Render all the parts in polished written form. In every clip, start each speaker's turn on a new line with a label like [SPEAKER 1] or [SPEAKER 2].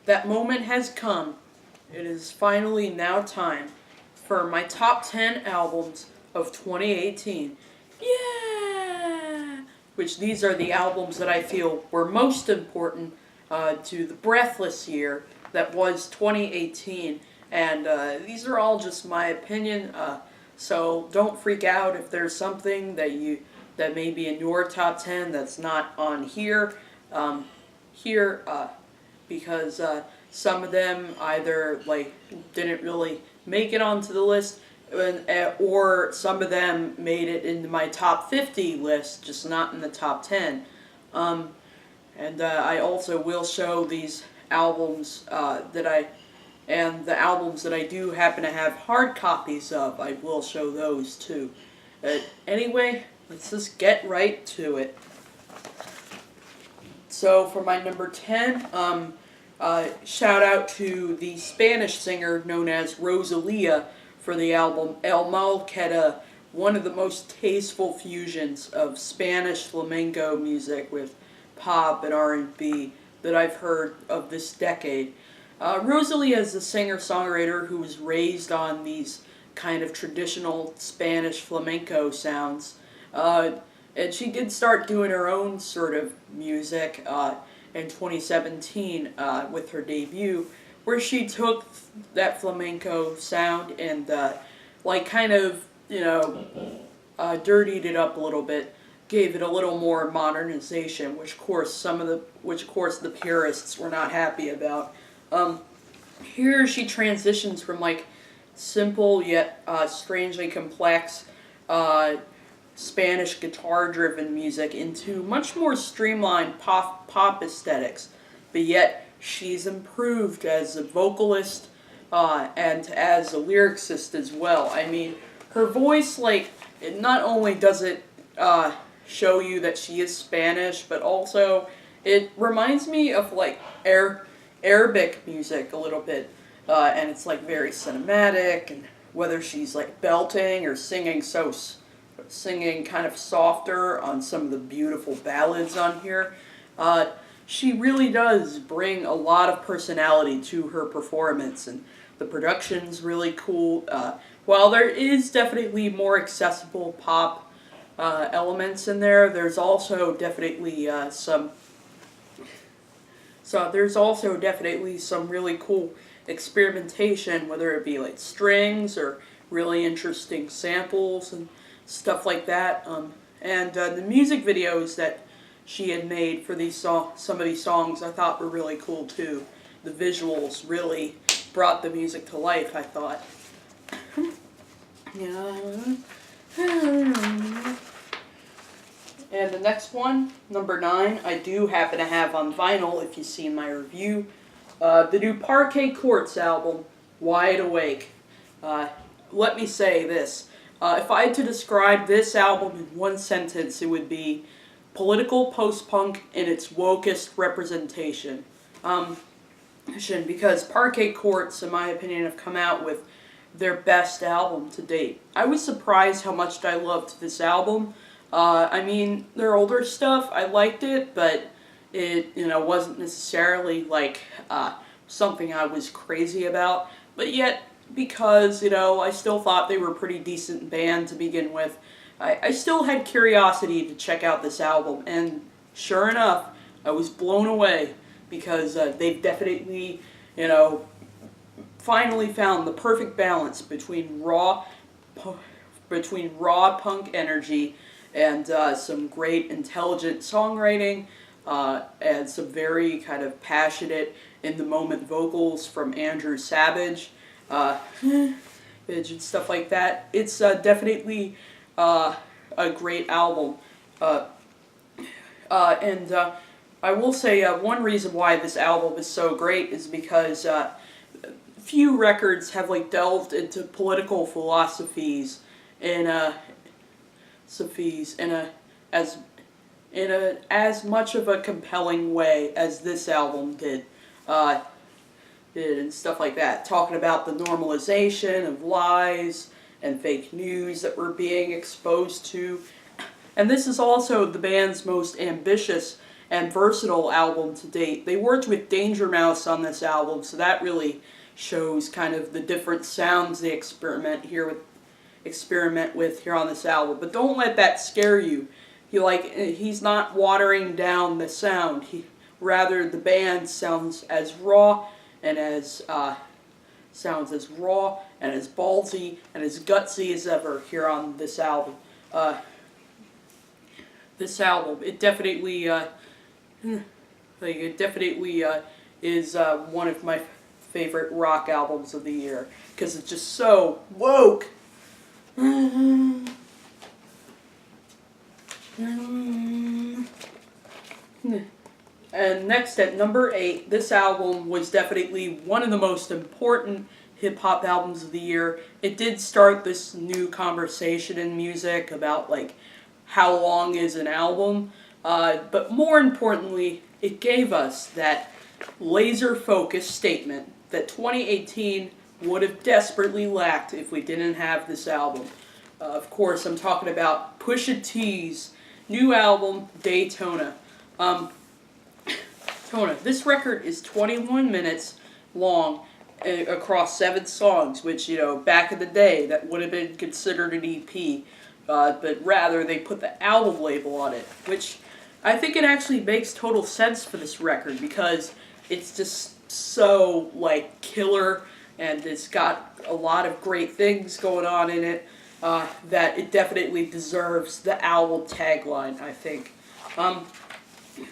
[SPEAKER 1] That moment has come. It is finally now time for my top 10 albums of 2018. Yeah! Which these are the albums that I feel were most important to the breathless year that was 2018. And these are all just my opinion. So don't freak out if there's something that may be in your top 10 that's not on here. Here, because some of them either like didn't really make it onto the list, or some of them made it into my top 50 list, just not in the top 10. And I also will show these albums and the albums that I do happen to have hard copies of, I will show those too. Anyway, let's just get right to it. So for my number 10, shout out to the Spanish singer known as Rosalia for the album Mal Querer, one of the most tasteful fusions of Spanish flamenco music with pop and R&B that I've heard of this decade. Rosalia is a singer-songwriter who was raised on these kind of traditional Spanish flamenco sounds. And she did start doing her own sort of music in 2017 with her debut, where she took that flamenco sound and like kind of, dirtied it up a little bit, gave it a little more modernization, which of course the purists were not happy about. Here she transitions from like simple yet strangely complex Spanish guitar-driven music into much more streamlined pop aesthetics, but yet she's improved as a vocalist and as a lyricist as well. I mean, her voice, like, it not only does it show you that she is Spanish, but also it reminds me of like Arabic music a little bit, and it's like very cinematic, and whether she's like belting or singing kind of softer on some of the beautiful ballads on here, she really does bring a lot of personality to her performance, and the production's really cool. While there is definitely more accessible pop elements in there, there's also definitely some really cool experimentation, whether it be like strings or really interesting samples and stuff like that. And the music videos that she had made for some of these songs I thought were really cool too. The visuals really brought the music to life, I thought. And the next one, number 9, I do happen to have on vinyl, if you've seen my review. The new Parquet album, Wide Awake. Let me say this. If I had to describe this album in one sentence, it would be political post-punk in its wokest representation. Because Parquet Courts, in my opinion, have come out with their best album to date. I was surprised how much I loved this album. I mean, their older stuff, I liked it, but it, wasn't necessarily like something I was crazy about. But yet, because, I still thought they were a pretty decent band to begin with, I still had curiosity to check out this album, and sure enough, I was blown away, because they've definitely, finally found the perfect balance between raw punk energy and some great intelligent songwriting, and some very kind of passionate, in-the-moment vocals from Andrew Savage, and stuff like that. It's definitely a great album. And I will say one reason why this album is so great is because few records have like delved into political philosophies in as much of a compelling way as this album did and stuff like that, talking about the normalization of lies and fake news that we're being exposed to. And this is also the band's most ambitious and versatile album to date. They worked with Danger Mouse on this album, so that really shows kind of the different sounds they experiment with here on this album. But don't let that scare you. He's not watering down the sound. Rather, the band sounds as raw and as ballsy and as gutsy as ever here on this album. It definitely is one of my favorite rock albums of the year because it's just so woke. And next at number 8, this album was definitely one of the most important hip-hop albums of the year. It did start this new conversation in music about, like, how long is an album, but more importantly, it gave us that laser-focused statement that 2018 would have desperately lacked if we didn't have this album. Of course, I'm talking about Pusha T's new album, Daytona. This record is 21 minutes long across 7 songs, which, back in the day, that would have been considered an EP. But rather, they put the album label on it, which I think it actually makes total sense for this record because it's just so, like, killer, and it's got a lot of great things going on in it that it definitely deserves the album tagline, I think.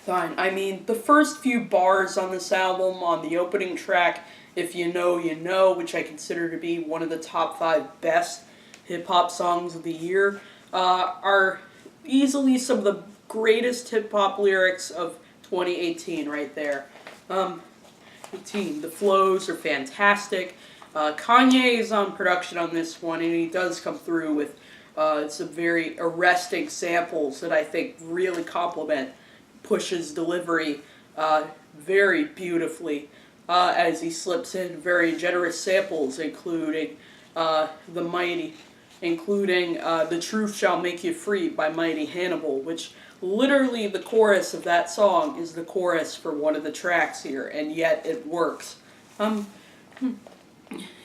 [SPEAKER 1] Fine. I mean, the first few bars on this album, on the opening track, If You Know, You Know, which I consider to be one of the top 5 best hip-hop songs of the year, are easily some of the greatest hip-hop lyrics of 2018 right there. 18. The flows are fantastic. Kanye is on production on this one, and he does come through with some very arresting samples that I think really complement Push's delivery very beautifully as he slips in very generous samples, including The Truth Shall Make You Free by Mighty Hannibal, which literally the chorus of that song is the chorus for one of the tracks here, and yet it works.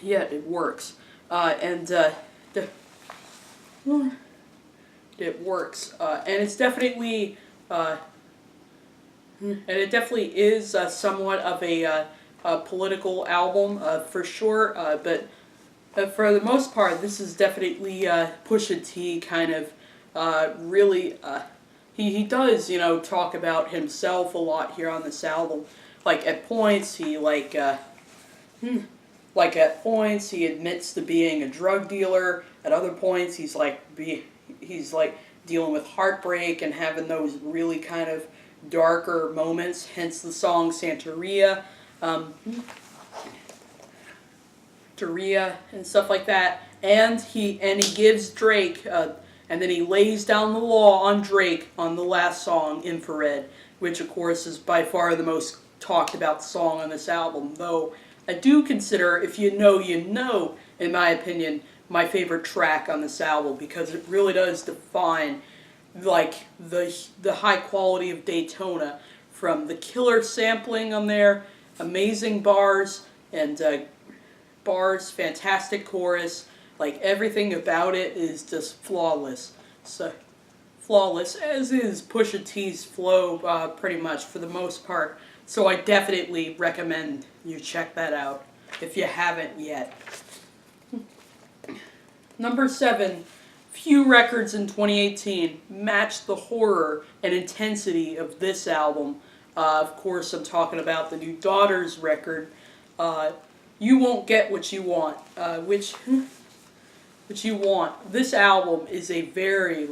[SPEAKER 1] Yet it works. It works. And it's definitely... and it definitely is somewhat of a political album, for sure, but for the most part, this is definitely Pusha T kind of really... He does, talk about himself a lot here on this album. Like, at points, he, at points, he admits to being a drug dealer. At other points, he's dealing with heartbreak and having those really kind of darker moments, hence the song Santeria, and stuff like that. And he gives Drake, and then he lays down the law on Drake on the last song, Infrared, which of course is by far the most talked about song on this album, though I do consider If You Know, You Know, in my opinion, my favorite track on this album, because it really does define like the high quality of Daytona, from the killer sampling on there, amazing bars, and fantastic chorus, like everything about it is just flawless. So flawless, as is Pusha T's flow pretty much for the most part. So I definitely recommend you check that out if you haven't yet. Number 7. Few records in 2018 matched the horror and intensity of this album. Of course, I'm talking about the new Daughters record, You Won't Get What You Want, which you want. This album is a very,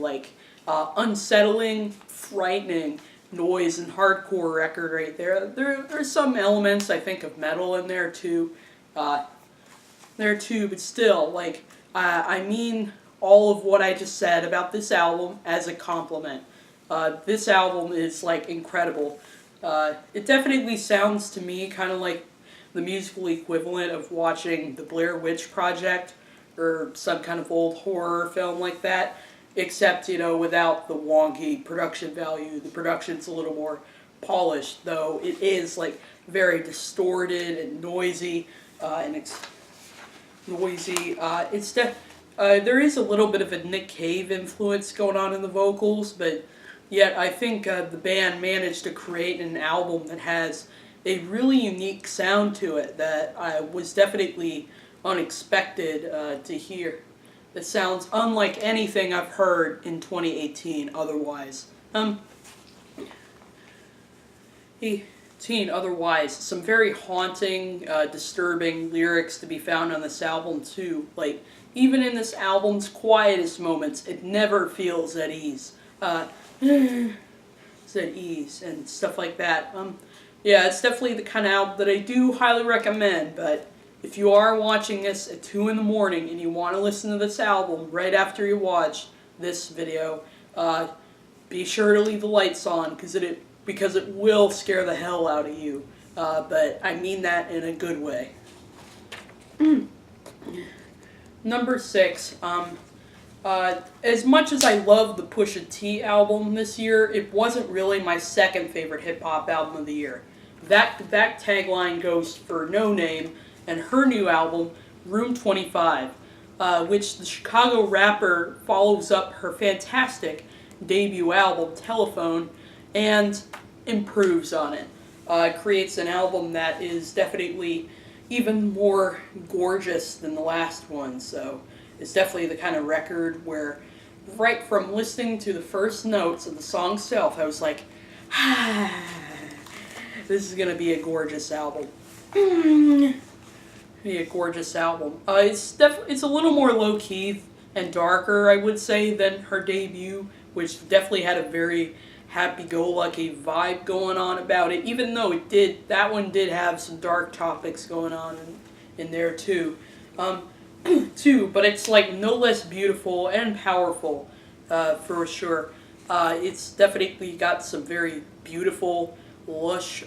[SPEAKER 1] unsettling, frightening noise and hardcore record right there. There's some elements, I think, of metal in there, too. But still, I mean all of what I just said about this album as a compliment. This album is, incredible. It definitely sounds to me kind of like the musical equivalent of watching The Blair Witch Project or some kind of old horror film like that, except, without the wonky production value. The production's a little more polished, though it is like very distorted and noisy, and it's noisy. There is a little bit of a Nick Cave influence going on in the vocals, but yet I think the band managed to create an album that has a really unique sound to it that was definitely unexpected to hear. It sounds unlike anything I've heard in 2018 otherwise. Otherwise, some very haunting, disturbing lyrics to be found on this album too. Like, even in this album's quietest moments, it never feels at ease. It's at ease and stuff like that. Yeah, it's definitely the kind of album that I do highly recommend, but if you are watching this at 2 in the morning and you want to listen to this album right after you watch this video, be sure to leave the lights on because it will scare the hell out of you. But I mean that in a good way. Number 6. As much as I love the Pusha T album this year, it wasn't really my second favorite hip-hop album of the year. That tagline goes for Noname and her new album, Room 25, which the Chicago rapper follows up her fantastic debut album, Telephone, and improves on it. Creates an album that is definitely even more gorgeous than the last one, so it's definitely the kind of record where right from listening to the first notes of the song itself, I was like, this is going to be a gorgeous album. Be a gorgeous album. It's a little more low-key and darker, I would say, than her debut, which definitely had a very happy-go-lucky vibe going on about it, even though that one did have some dark topics going on in there too. But it's like no less beautiful and powerful, for sure. It's definitely got some very beautiful, lush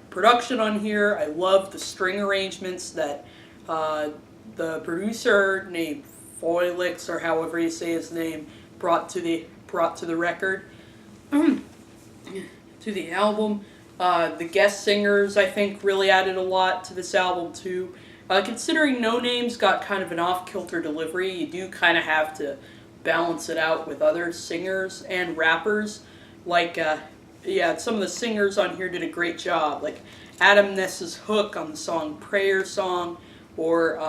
[SPEAKER 1] production on here. I love the string arrangements that the producer named Foilix, or however you say his name, brought to the record, to the album. The guest singers, I think, really added a lot to this album too. Considering Noname's got kind of an off-kilter delivery, you do kind of have to balance it out with other singers and rappers. Like, some of the singers on here did a great job. Like Adam Ness's hook on the song Prayer Song, or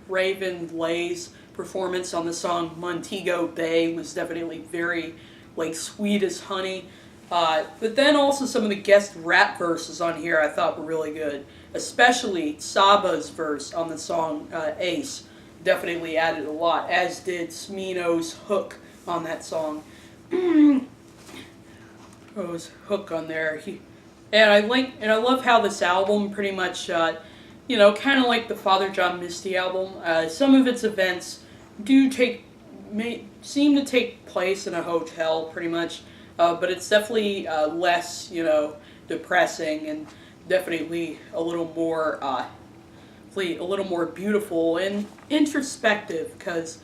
[SPEAKER 1] Raven Lay's performance on the song Montego Bay was definitely very, like, sweet as honey. But then also some of the guest rap verses on here I thought were really good. Especially Saba's verse on the song Ace definitely added a lot, as did Smino's hook on that song. His hook on there. And I love how this album pretty much, kind of like the Father John Misty album. Some of its events seem to take place in a hotel, pretty much. But it's definitely less, depressing, and definitely a little more beautiful and introspective, because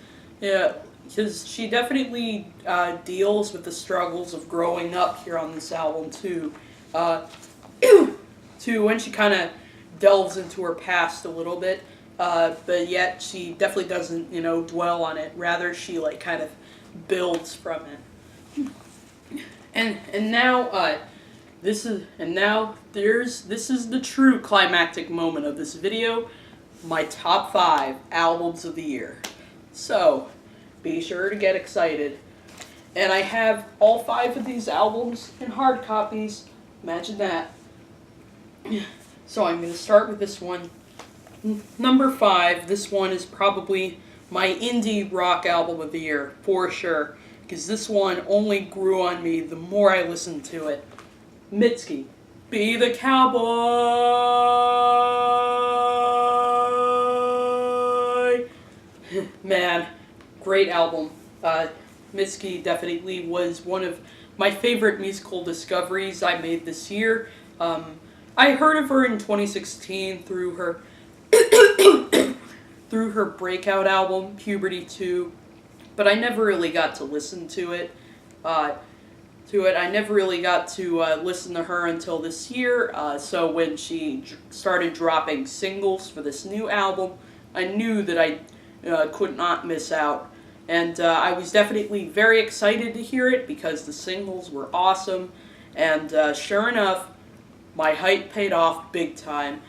[SPEAKER 1] she definitely deals with the struggles of growing up here on this album too. When she kind of delves into her past a little bit, but yet she definitely doesn't, dwell on it. Rather, she kind of builds from it. And now this is the true climactic moment of this video, my top 5 albums of the year. So be sure to get excited. And I have all 5 of these albums in hard copies. Imagine that. So I'm going to start with this one. Number 5, this one is probably my indie rock album of the year, for sure. Because this one only grew on me the more I listened to it. Mitski, Be the Cowboy! Man, great album. Mitski definitely was one of my favorite musical discoveries I made this year. I heard of her in 2016 through her breakout album, Puberty 2. But I never really got to listen to it. to it. I never really got to listen to her until this year, so when she started dropping singles for this new album, I knew that I could not miss out. And I was definitely very excited to hear it because the singles were awesome. And sure enough, my hype paid off big time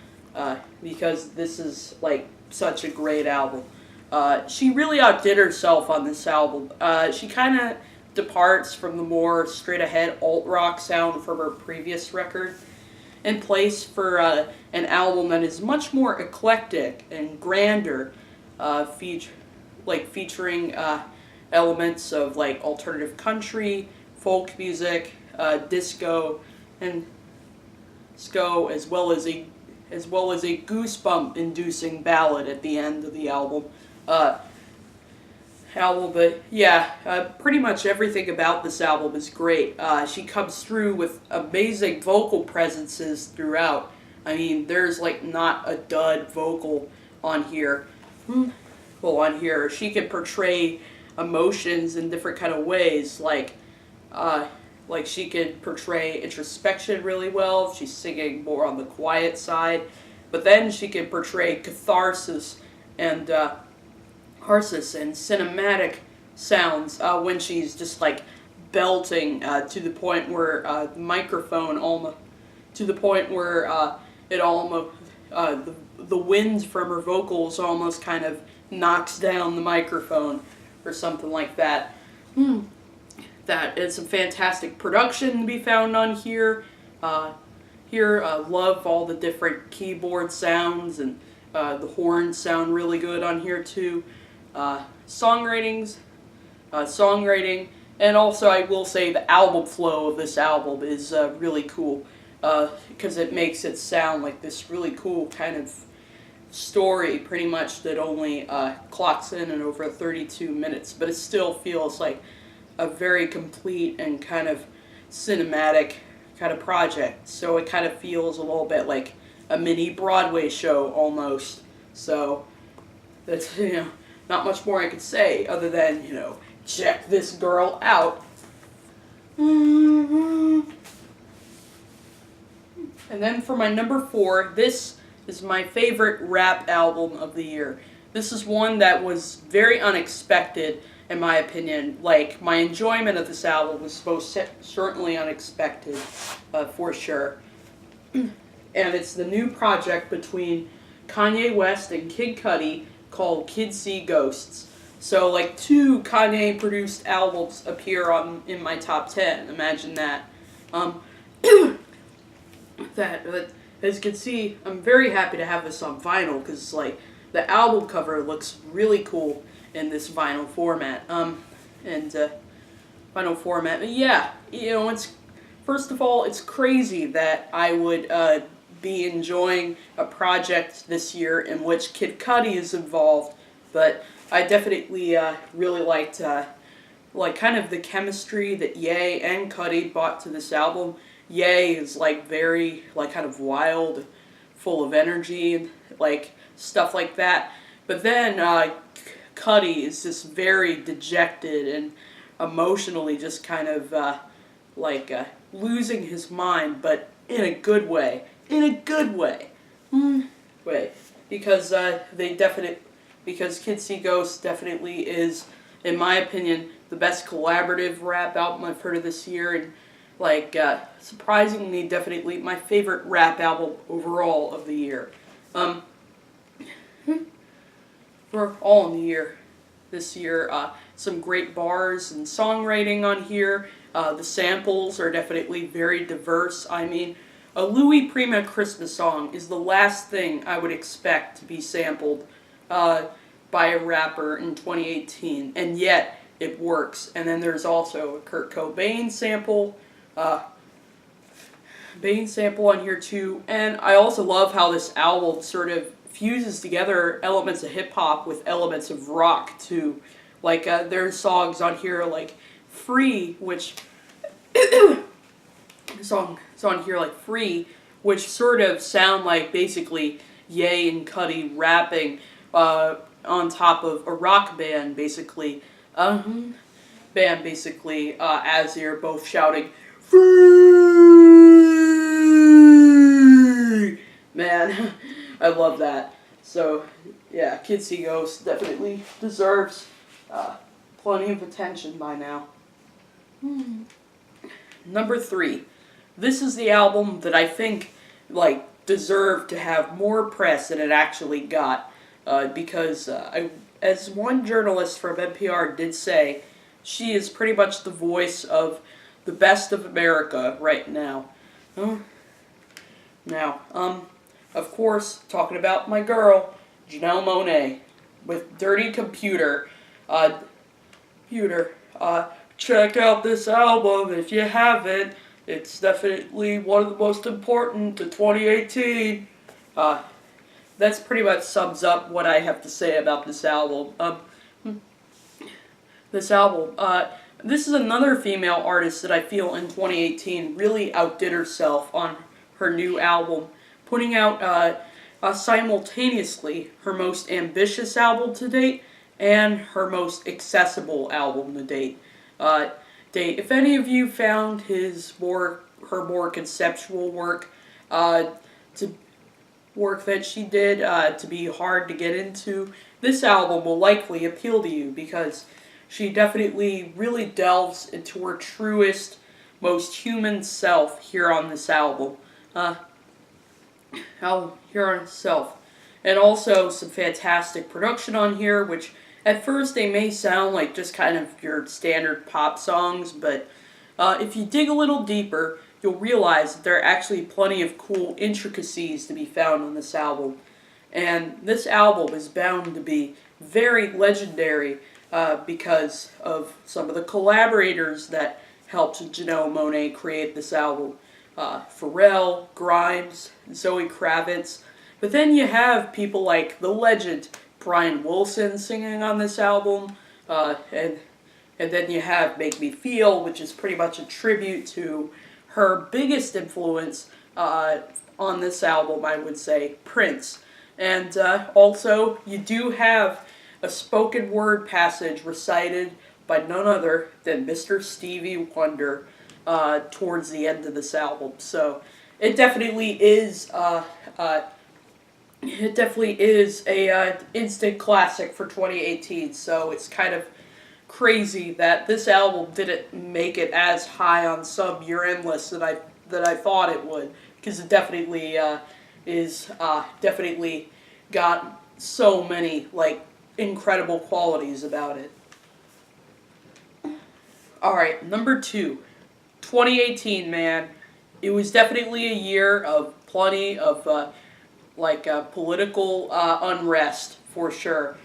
[SPEAKER 1] because this is like such a great album. She really outdid herself on this album. She kind of departs from the more straight-ahead alt-rock sound from her previous record and plays for an album that is much more eclectic and grander, featuring elements of like alternative country, folk music, disco, and as well as a goosebump-inducing ballad at the end of the album. But yeah, pretty much everything about this album is great. She comes through with amazing vocal presences throughout. I mean, there's like not a dud vocal on here. Well, on here, she can portray emotions in different kind of ways, like she can portray introspection really well if she's singing more on the quiet side, but then she can portray catharsis and cinematic sounds when she's just like belting to the point where the microphone almost to the point where it almost the wind from her vocals almost kind of knocks down the microphone or something like that. That is some fantastic production to be found on here. Love all the different keyboard sounds, and the horns sound really good on here too. Songwriting, and also I will say the album flow of this album is really cool because it makes it sound like this really cool kind of story, pretty much that only clocks in at over 32 minutes, but it still feels like a very complete and kind of cinematic kind of project. So it kind of feels a little bit like a mini Broadway show almost. So that's, not much more I could say other than, check this girl out. And then for my number 4, this is my favorite rap album of the year. This is one that was very unexpected, in my opinion. Like, my enjoyment of this album was most certainly unexpected, for sure. And it's the new project between Kanye West and Kid Cudi called Kids See Ghosts. So, like, 2 Kanye-produced albums appear in my top 10. Imagine that. As you can see, I'm very happy to have this on vinyl because, like, the album cover looks really cool in this vinyl format. Vinyl format. But yeah, first of all, it's crazy that I would be enjoying a project this year in which Kid Cudi is involved, but I definitely really liked kind of the chemistry that Ye and Cudi brought to this album. Ye is like very kind of wild, full of energy and like stuff like that. But then Cudi is just very dejected and emotionally just kind of losing his mind, but in a good way. Because because Kids See Ghosts definitely is, in my opinion, the best collaborative rap album I've heard of this year, and surprisingly, definitely my favorite rap album overall of the year. For all in the year, this year, some great bars and songwriting on here. The samples are definitely very diverse. I mean, a Louis Prima Christmas song is the last thing I would expect to be sampled by a rapper in 2018, and yet it works. And then there's also a Kurt Cobain sample, on here too. And I also love how this album sort of fuses together elements of hip-hop with elements of rock too. Like, there's songs on here like Free, which songs on here like Free, which sort of sound like basically Ye and Cudi rapping on top of a rock band, basically. band basically, as they're both shouting, "Free!" Man, I love that. So, yeah, Kids See Ghosts definitely deserves plenty of attention by now. Number 3. This is the album that I think, like, deserved to have more press than it actually got. Because, as one journalist from NPR did say, she is pretty much the voice of the best of America right now. Now, of course, talking about my girl, Janelle Monae, with Dirty Computer. Check out this album if you haven't. It's definitely one of the most important to 2018. That's pretty much sums up what I have to say about this album. This is another female artist that I feel in 2018 really outdid herself on her new album, putting out simultaneously her most ambitious album to date and her most accessible album to date. If any of you found her more conceptual work that she did to be hard to get into, this album will likely appeal to you because she definitely really delves into her truest, most human self here on this album. And also some fantastic production on here, which at first they may sound like just kind of your standard pop songs, but if you dig a little deeper, you'll realize that there are actually plenty of cool intricacies to be found on this album. And this album is bound to be very legendary because of some of the collaborators that helped Janelle Monae create this album. Pharrell, Grimes, Zoe Kravitz. But then you have people like the legend Brian Wilson singing on this album, and then you have Make Me Feel, which is pretty much a tribute to her biggest influence on this album, I would say, Prince. And also, you do have a spoken word passage recited by none other than Mr. Stevie Wonder towards the end of this album. So it definitely is a instant classic for 2018. So it's kind of crazy that this album didn't make it as high on some year-end list that I thought it would, because it definitely definitely got so many like incredible qualities about it. All right, number 2, 2018, man. It was definitely a year of plenty of political unrest for sure.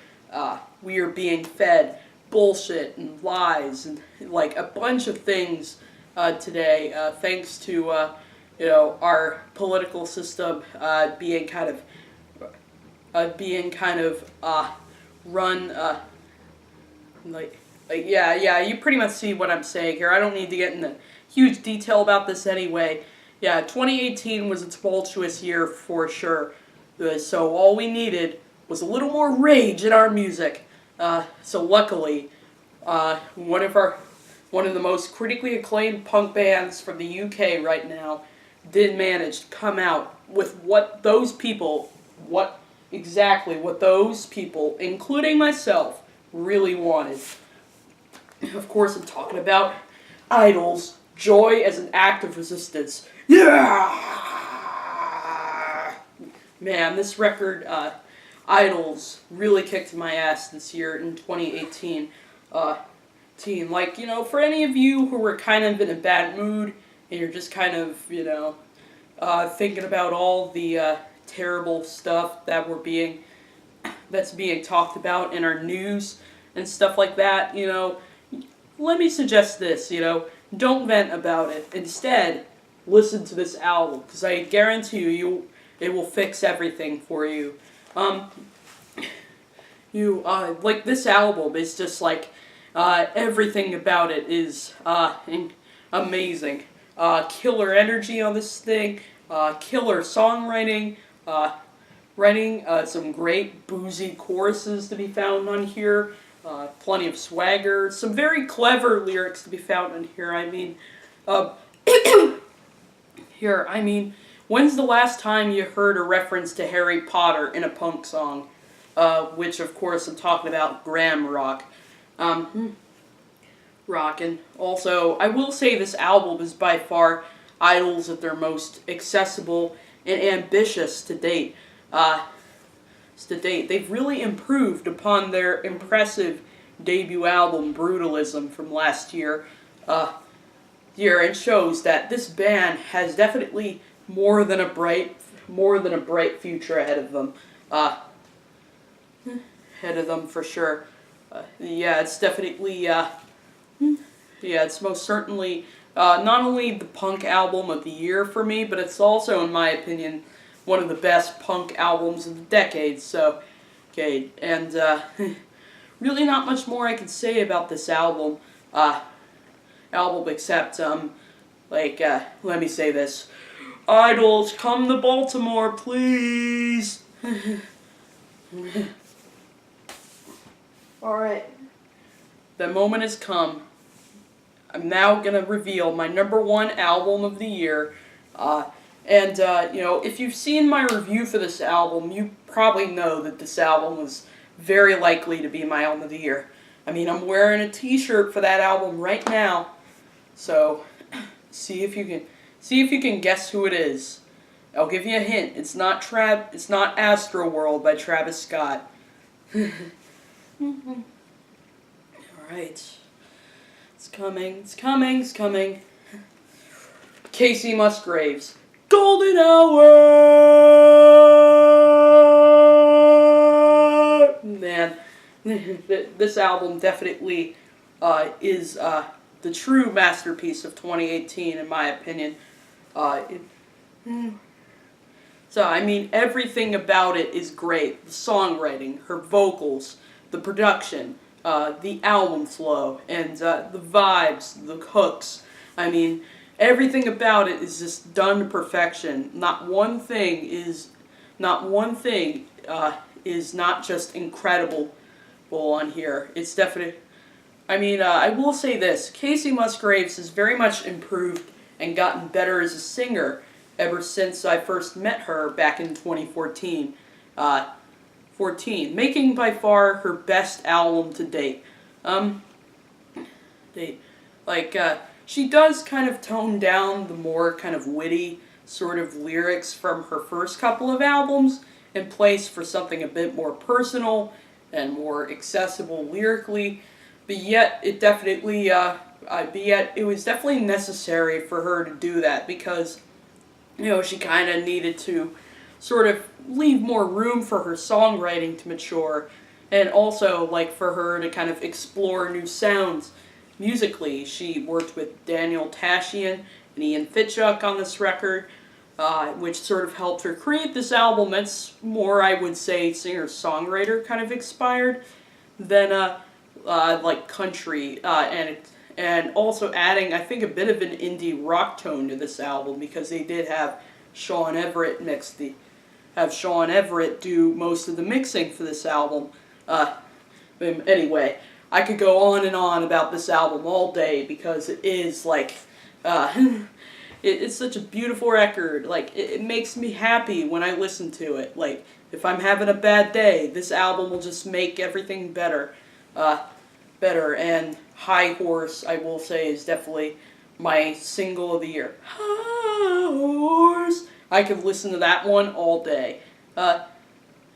[SPEAKER 1] We are being fed bullshit and lies and like a bunch of things today, thanks to our political system being kind of run you pretty much see what I'm saying here. I don't need to get into huge detail about this anyway. Yeah, 2018 was a tumultuous year for sure. So all we needed was a little more rage in our music. So luckily, one of the most critically acclaimed punk bands from the UK right now did manage to come out with what those people, including myself, really wanted. Of course, I'm talking about Idol's Joy as an Act of Resistance. Yeah! Man, this record, Idols, really kicked my ass this year in 2018. For any of you who were kind of in a bad mood, and you're just kind of, thinking about all the terrible stuff that's being talked about in our news and stuff like that, let me suggest this, don't vent about it. Instead, listen to this album, because I guarantee you, it will fix everything for you. This album is just like, everything about it is amazing. Killer energy on this thing, killer songwriting, writing some great boozy choruses to be found on here, plenty of swagger, some very clever lyrics to be found in here. I mean, when's the last time you heard a reference to Harry Potter in a punk song? Which, of course, I'm talking about glam rock. Rockin'. Also, I will say this album is by far Idol's at their most accessible and ambitious to date. They've really improved upon their impressive debut album, Brutalism, from last year. And shows that this band has definitely more than a bright future ahead of them. For sure. It's definitely, it's most certainly not only the punk album of the year for me, but it's also, in my opinion, one of the best punk albums of the decade. So, and really not much more I can say about this album. Except, let me say this. Idols, come to Baltimore, please! Alright. The moment has come. I'm now gonna reveal my #1 album of the year. If you've seen my review for this album, you probably know that this album was very likely to be my album of the year. I mean, I'm wearing a t-shirt for that album right now. So, see if you can guess who it is. I'll give you a hint. It's not Astroworld by Travis Scott. Alright. It's coming. Kacey Musgraves. Golden Hour! Man, this album definitely is the true masterpiece of 2018, in my opinion. Everything about it is great. The songwriting, her vocals, the production, the album flow, and the vibes, the hooks. Everything about it is just done to perfection. Not one thing is not just incredible on here. It's definitely. I will say this: Kacey Musgraves has very much improved and gotten better as a singer ever since I first met her back in 2014. Making by far her best album to date. She does kind of tone down the more kind of witty sort of lyrics from her first couple of albums and plays for something a bit more personal and more accessible lyrically. But yet it was definitely necessary for her to do that because, she kind of needed to sort of leave more room for her songwriting to mature, and also for her to kind of explore new sounds musically. She worked with Daniel Tashian and Ian Fitchuk on this record, which sort of helped her create this album that's more, I would say, singer-songwriter kind of inspired than country, and also adding, I think, a bit of an indie rock tone to this album because they did have Sean Everett do most of the mixing for this album. Anyway, I could go on and on about this album all day because it is it's such a beautiful record. It makes me happy when I listen to it. If I'm having a bad day, this album will just make everything better. And High Horse, I will say, is definitely my single of the year. High Horse. I could listen to that one all day. So,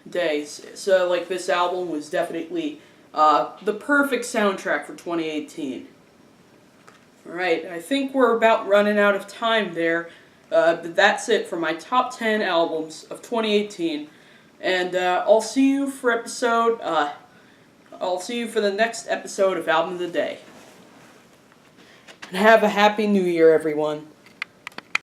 [SPEAKER 1] this album was definitely the perfect soundtrack for 2018. Alright, I think we're about running out of time there. But that's it for my top 10 albums of 2018. And I'll see you for the next episode of Album of the Day. And have a happy new year, everyone.